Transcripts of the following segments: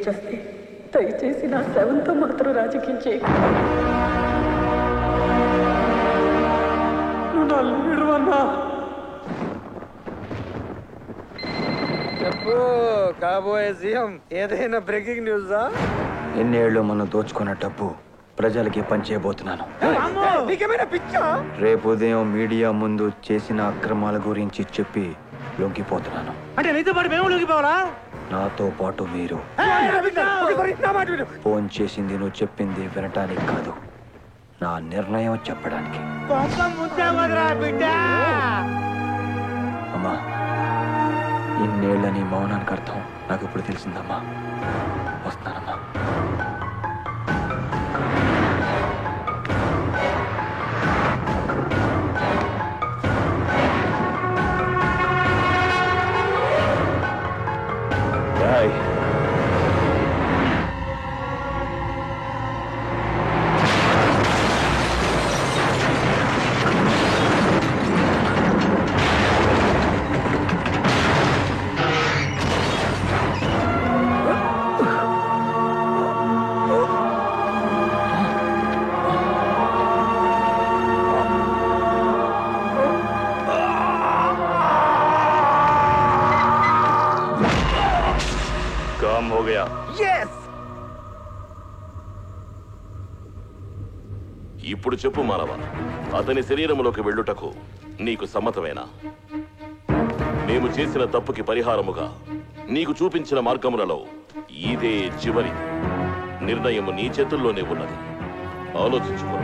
చస్తే దయచేసి నా శవంతో మాత్రం రాజకీయం చేయకు. నువ్వు నా లీడరు అన్నా. చెప్పు కాబోయే సీఎం, ఏదైనా బ్రేకింగ్ న్యూసా? ఎన్నేళ్ళు మనం దోచుకున్న డబ్బు ప్రజలకి పంచేయబోతున్నాను. రేపు ఉదయం మీడియా ముందు చేసిన అక్రమాల గురించి చెప్పి లొంగిపోతున్నాను. అంటే నీతో పాటు మేము లొంగిపోవాలా? నాతో పాటు మీరు. ఫోన్ చేసింది నువ్వు చెప్పింది వినటానికి కాదు, నా నిర్ణయం చెప్పడానికి. అమ్మా, ఇన్నేళ్ళ నీ మౌనానికి అర్థం నాకు ఇప్పుడు తెలిసిందమ్మా. వస్తానమ్మా. ఇప్పుడు చెప్పు మానవ, అతని శరీరములోకి వెళ్ళుటకు నీకు సమ్మతమేనా? మేము చేసిన తప్పుకి పరిహారముగా నీకు చూపించిన మార్గములలో ఇదే చివరి నిర్ణయము నీ చేతుల్లోనే ఉన్నది. ఆలోచించుకో.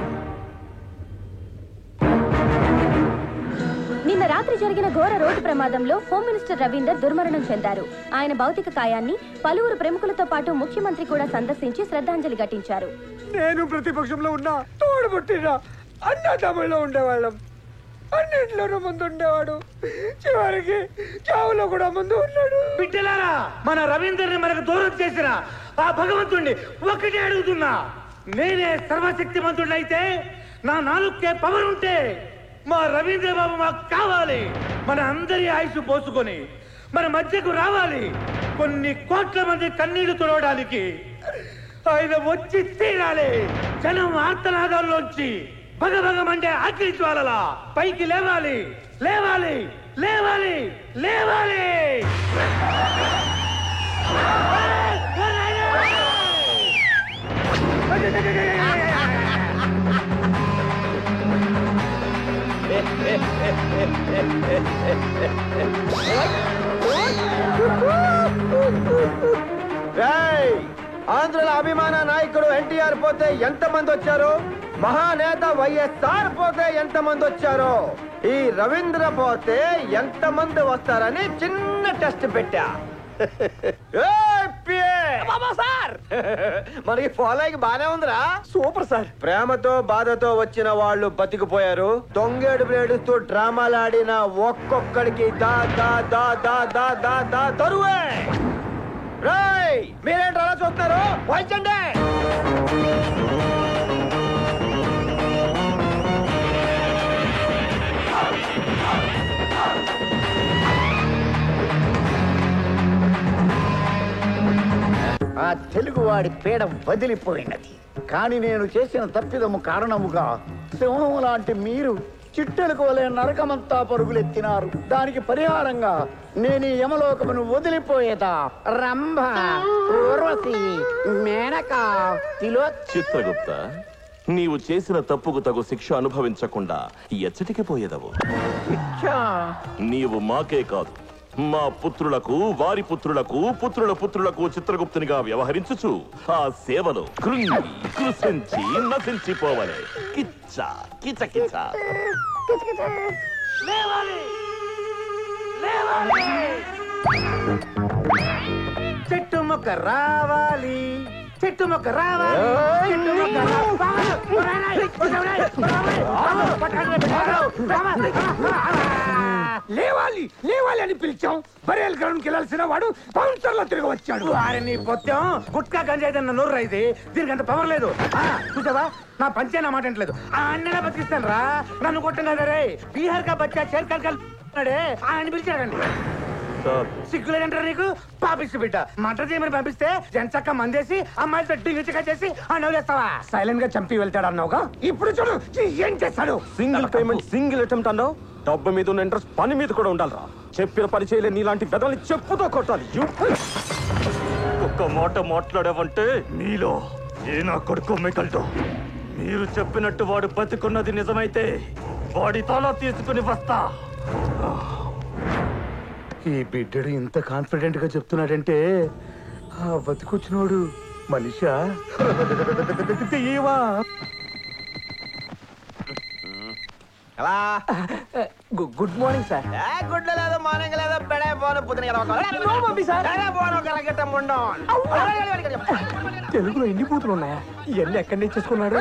నిన్న రాత్రి జరిగిన ఘోర రోడ్డు ప్రమాదంలో హోమ్ మినిస్టర్ రవీందర్ దుర్మరణం చెందారు. ఆయన భౌతిక కాయాన్ని పలువురు ప్రముఖులతో పాటు ముఖ్యమంత్రి కూడా సందర్శించి శ్రద్ధాంజలి ఘటించారు. నేను ప్రతిపక్షంలో ఉన్నా, తోడుబుట్టినా, అన్నదమ్ముల్లో ఉండేవాళ్ళం. అన్నింటిలోనూ ముందు ఉండేవాడు. చివరికి చావులో కూడా ముందు ఉన్నాడు. బిడ్డలారా, మన రవీందర్ని మనకు దూరం చేసిన ఆ భగవంతుణ్ణి ఒక్కటే అడుగుతున్నా. నేనే సర్వశక్తిమంతుడైతే, నా నాలుగుకే పవర్ ఉంటే మా రవీంద్ర బాబు మాకు కావాలి. మన అందరి ఆయుష్ పోసుకొని మన మధ్యకు రావాలి. కొన్ని కోట్ల మంది కన్నీళ్లు తుడవడానికి ఆయన వచ్చి తీరాలి. జనం ఆర్తనాదాల్లోంచి భగభగమంటే అగ్ని జ్వాలలా పైకి లేవాలి, లేవాలి, లేవాలి, లేవాలి. ఆంధ్రుల అభిమాన నాయకుడు ఎన్టీఆర్ పోతే ఎంతమంది వచ్చారు? మహానేత వైఎస్ఆర్ పోతే ఎంతమంది వచ్చారు? ఈ రవీంద్ర పోతే ఎంతమంది వస్తారని చిన్న టెస్ట్ పెట్టా. మనకి ఫాలోయింగ్ బానే ఉందిరా. Super sir. ప్రేమతో బాధతో వచ్చిన వాళ్ళు బతికిపోయారు. దొంగేడు బ్లేడుతో డ్రామాలాడిన ఒక్కొక్కడికి దా దా దా దా దా దా దా తరువే. మీరేంటి అలా చూస్తున్నారు? వాయించండి. ఆ తెలుగువాడి పీడ వదిలిపోయినది. కానీ నేను చేసిన తప్పిదము కారణముగా సింహం లాంటి మీరు చిట్టెలకు వలె నరకమంతా పరుగులెత్తినారు. దానికి పరిహారంగా నేను ఈ యమలోకమును వదిలిపోయేదా. రంభ, ఊర్వశి, మేనక, చిత్రగుప్త, నీవు చేసిన తప్పుకు తగు శిక్ష అనుభవించకుండా ఎచ్చటికి పోయేదవు. నీవు మాకే కాదు, మా పుత్రులకు, వారి పుత్రులకు, పుత్రుల పుత్రులకు చిత్రగుప్తునిగా వ్యవహరించుచు ఆ సేవలో కృంగి కృషించి నశించిపోవలే. కిచ్చ కిచ కిచ. చెట్టు మొక్క రావాలి, చెట్టు మొక్క రావాలి, చెట్టు మొక్క లేవాలి, లేవాలి అని పిలిచాం. బరియల్ గ్రౌండ్ కి వెళ్ళాల్సిన వాడు బౌన్సర్లో తిరిగి వచ్చాడు. వారిని పొత్తం గుట్కా గంజాయిదన్న నోరు రైతే దీనికి అంత పవర్ లేదు. చూసావా, నా పంచే నా మాట అంటలేదు. అన్నెలా బతికిస్తాను రా. నన్ను కొట్టం కదా రే. బీహార్ కా బచ్చా చేర్కల్ ఆయన పిలిచాడండి. సిగ్గులేదంటారా నీకు? పాపిస్తు బిడ్డ మంట చేయమని పంపిస్తే జంచక్క మందేసి అమ్మాయి తట్టి గిచ్చిగా చేసి ఆ నవ్వులేస్తావా? సైలెంట్ గా చంపి వెళ్తాడు అన్నావుగా, ఇప్పుడు చూడు ఏం చేస్తాడు. సింగిల్ పేమెంట్ సింగిల్ అటెంప్ట్ అన్నావు. డబ్బు మీద ఉన్న ఇంట్రెస్ట్ పని మీద కూడా ఉండాలిరా. చెప్పిన పని చేయలే నీలాంటి వెదల్ని చెప్పుతో కొట్టాలి. ఒక్క మాట మాట్లాడావంటే మీలో ఏ నా కొడుకు మిగలదు. మీరు చెప్పినట్టు వాడు బతికున్నది నిజమైతే వాడి తల తీసుకుని వస్తా. ఈ బిడ్డడు ఇంత కాన్ఫిడెంట్ గా చెప్తున్నాడంటే ఆ బతికొచ్చినోడు మనిషా గుడ్ మార్నింగ్ సార్. గుడ్ లేదు మార్నింగ్ లేదు పెడే పోను తెలుగులో ఎన్ని బూతులు ఉన్నాయా? ఇవన్నీ ఎక్కడి నుంచి చేసుకున్నాడు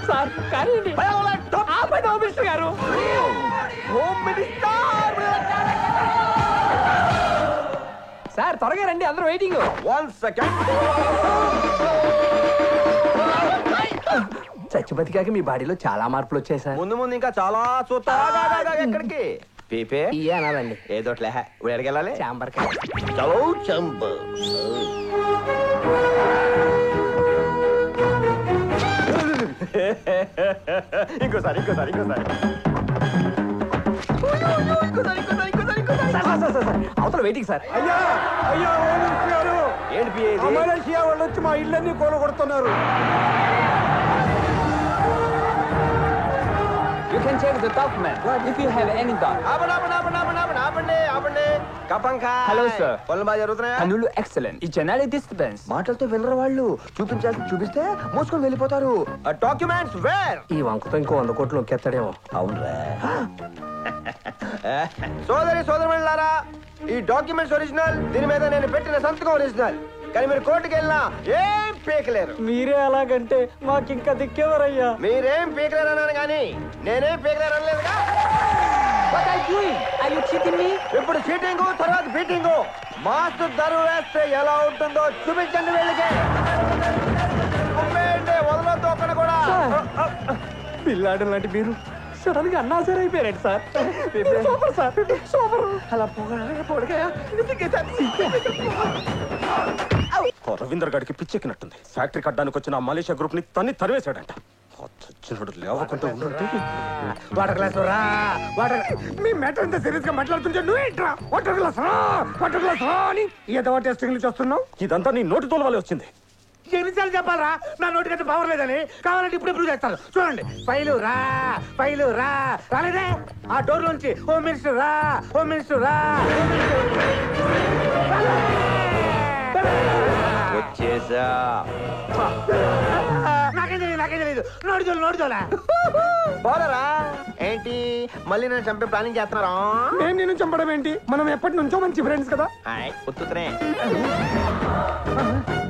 సార్? కానీ గారు హోమ్ మినిస్టర్ సార్, త్వరగా రండి, అందరూ వెయిటింగ్. 1 సెకండ్. చచ్చి బతికాక మీ బాడీలో చాలా మార్పులు వచ్చాయి సార్. ముందు ముందు ఇంకా చాలా చూస్తా. ఎక్కడికి పీపే అనాలండి. ఏదోట్లే వేడికెళ్ళాలి. చాంబర్ చలో చంబర్. ఇంకోసారి అవతల వెయిటింగ్ సార్. అయ్యా అయ్యా ఏంటి పిఏ ఇది? మలేషియా వాళ్ళు వచ్చి మా ఇళ్ళన్నీ కూలగొడుతున్నారు. You can check the document if you have any doubt. ఆపండి. కపంకా. Hello, sir. పనులు బాగా జరుగుతున్నాయా? పనులు ఎక్సలెంట్. ఈ జనాలి డిస్టర్బెన్స్. మాటలతో వినరు వాళ్ళు. చూపిస్తే మోసుకొని వెళ్ళిపోతారు. Documents where? ఈ వంకతో ఇంకో 100 కోట్లు నొక్కేస్తాడేమో. అవునరా. సోదరులారా, ఈ డాక్యుమెంట్స్ ఒరిజినల్. దీని మీద నేను పెట్టిన సంతకం ఒరిజినల్. కానీ మీరు కోర్టుకి వెళ్ళినా ఏం పీకలేరు. మీరే అలాగంటే మాకింకా దిక్కేవరయ్యా. మీరేం పీకలేరు అన్నాను కానీ నేనేం పీకలేరు అనలేదుగా. ఇప్పుడు చీటింగ్, తర్వాత బీటింగ్. మాస్క్ ధర వేస్తే ఎలా ఉంటుందో చూపించండి వీళ్ళకి. వదలొద్దు ఒక్కడ కూడా. పిల్లాడు లాంటి మీరు సడన్ గా అన్నాసరి అయిపోయారండి సార్. Super sir, super. అలా పొడగా రవీందర్ గారికి పిచ్చెక్కినట్టుంది. ఫ్యాక్టరీ కట్టడానికి వచ్చిన మలేషియా గ్రూప్ ని తరివేశాడంట. లేవకుండా వాటర్ గ్లాస్ రా. మీ మ్యాటర్ అంతా సీరియస్ గా మాట్లాడుతుంటే నువ్వేంట్రా వాటర్ గ్లాస్ రా అని ఏదో టెస్టింగ్ చేస్తున్నావు? ఇదంతా నీ నోటి తోలవలే వచ్చింది. ఎన్నిసార్లు చెప్పాలరా నా నోటికైతే పవర్ లేదని? కావాలంటే ఇప్పుడు ప్రూవ్ చేస్తాను. చూడండి. ఫైలు రా రాలేదే? ఆ డోర్ లోంచి హోమ్ మినిస్టర్ రా. వచ్చేసా. నాకేం తెలియదు. నోడుదోలా పోలరా. ఏంటి మళ్ళీ నేను చంపే ప్లానింగ్ చేస్తున్నారా? నేను నిన్ను చంపడం ఏంటి? మనం ఎప్పటి నుంచో మంచి ఫ్రెండ్స్ కదా. ఉత్తునే.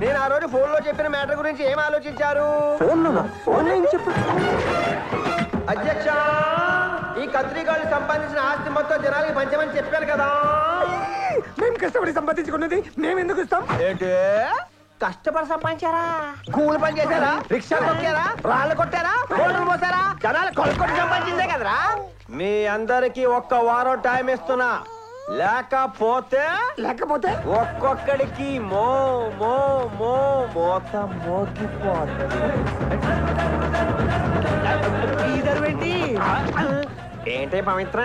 నేను ఆ రోజు ఫోన్ లో చెప్పిన మ్యాటర్ గురించి ఏం ఆలోచించారు? అధ్యక్ష, ఈ కత్రిగాళ్ళు సంపాదించిన ఆస్తి మొత్తం జనాలకి పంచమని చెప్పాను కదా. మేము కష్టపడి సంపాదించుకున్నది మేము ఎందుకు ఇస్తాం? ఏంటి కష్టపడి సంపాదించారా? కూలి పని చేశారా? రిక్షా కొట్టారా? రాళ్ళు కొట్టారా? రోడ్లు పోసారా? జనాలు కొనుక్కొట్టి సంపాదించిందే కదరా. మీ అందరికి 1 వారం టైం ఇస్తున్నా. లేకపోతే ఒక్కొక్కడికి మోత మోగిపోతుంది. ఏంటి పవిత్ర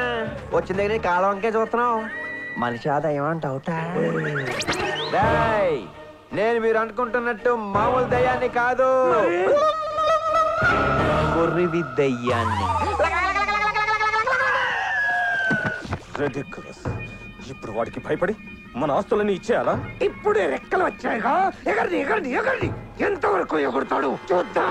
వచ్చిన దగ్గర కాళ్ళ వంకే చూస్తున్నావు? మనిషి ఆదాయం అంటావుట. నేను మీరు అనుకుంటున్నట్టు మామూలు దయ్యాన్ని కాదు, కొర్రివి దయ్యాన్ని. ఇప్పుడు వాడికి భయపడి మన ఆస్తులన్నీ ఇచ్చేయాలా? ఇప్పుడే రెక్కలు వచ్చాయిగా. ఎగరని ఎంతవరకు ఎగురుతాడు చూద్దాం.